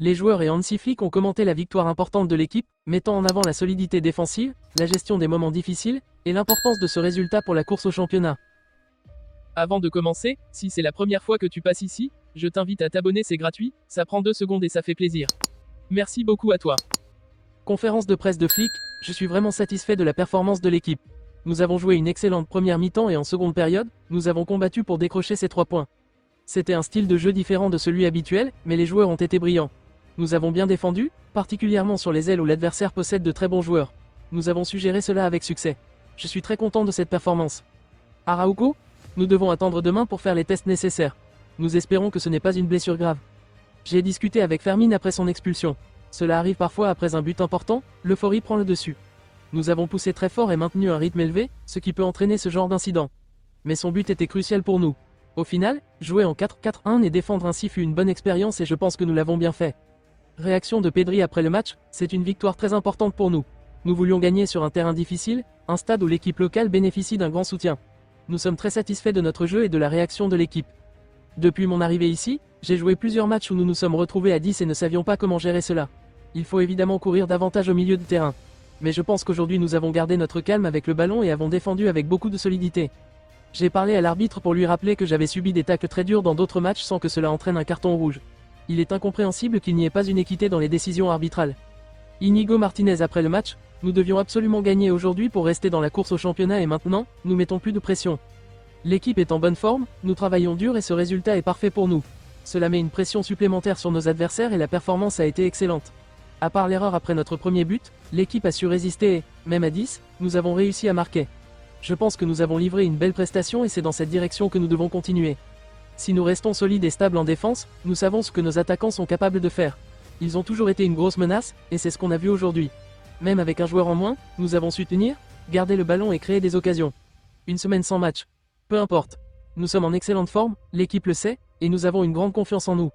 Les joueurs et Hansi Flick ont commenté la victoire importante de l'équipe, mettant en avant la solidité défensive, la gestion des moments difficiles, et l'importance de ce résultat pour la course au championnat. Avant de commencer, si c'est la première fois que tu passes ici, je t'invite à t'abonner, c'est gratuit, ça prend 2 secondes et ça fait plaisir. Merci beaucoup à toi. Conférence de presse de Flick, je suis vraiment satisfait de la performance de l'équipe. Nous avons joué une excellente première mi-temps et en seconde période, nous avons combattu pour décrocher ces 3 points. C'était un style de jeu différent de celui habituel, mais les joueurs ont été brillants. Nous avons bien défendu, particulièrement sur les ailes où l'adversaire possède de très bons joueurs. Nous avons su gérer cela avec succès. Je suis très content de cette performance. Araujo, nous devons attendre demain pour faire les tests nécessaires. Nous espérons que ce n'est pas une blessure grave. J'ai discuté avec Fermin après son expulsion. Cela arrive parfois après un but important, l'euphorie prend le dessus. Nous avons poussé très fort et maintenu un rythme élevé, ce qui peut entraîner ce genre d'incident. Mais son but était crucial pour nous. Au final, jouer en 4-4-1 et défendre ainsi fut une bonne expérience et je pense que nous l'avons bien fait. Réaction de Pedri après le match, c'est une victoire très importante pour nous. Nous voulions gagner sur un terrain difficile, un stade où l'équipe locale bénéficie d'un grand soutien. Nous sommes très satisfaits de notre jeu et de la réaction de l'équipe. Depuis mon arrivée ici, j'ai joué plusieurs matchs où nous nous sommes retrouvés à 10 et ne savions pas comment gérer cela. Il faut évidemment courir davantage au milieu de terrain. Mais je pense qu'aujourd'hui nous avons gardé notre calme avec le ballon et avons défendu avec beaucoup de solidité. J'ai parlé à l'arbitre pour lui rappeler que j'avais subi des tacles très durs dans d'autres matchs sans que cela entraîne un carton rouge. Il est incompréhensible qu'il n'y ait pas une équité dans les décisions arbitrales. Inigo Martinez après le match, nous devions absolument gagner aujourd'hui pour rester dans la course au championnat et maintenant, nous mettons plus de pression. L'équipe est en bonne forme, nous travaillons dur et ce résultat est parfait pour nous. Cela met une pression supplémentaire sur nos adversaires et la performance a été excellente. À part l'erreur après notre premier but, l'équipe a su résister et, même à 10, nous avons réussi à marquer. Je pense que nous avons livré une belle prestation et c'est dans cette direction que nous devons continuer. Si nous restons solides et stables en défense, nous savons ce que nos attaquants sont capables de faire. Ils ont toujours été une grosse menace, et c'est ce qu'on a vu aujourd'hui. Même avec un joueur en moins, nous avons su tenir, garder le ballon et créer des occasions. Une semaine sans match. Peu importe. Nous sommes en excellente forme, l'équipe le sait, et nous avons une grande confiance en nous.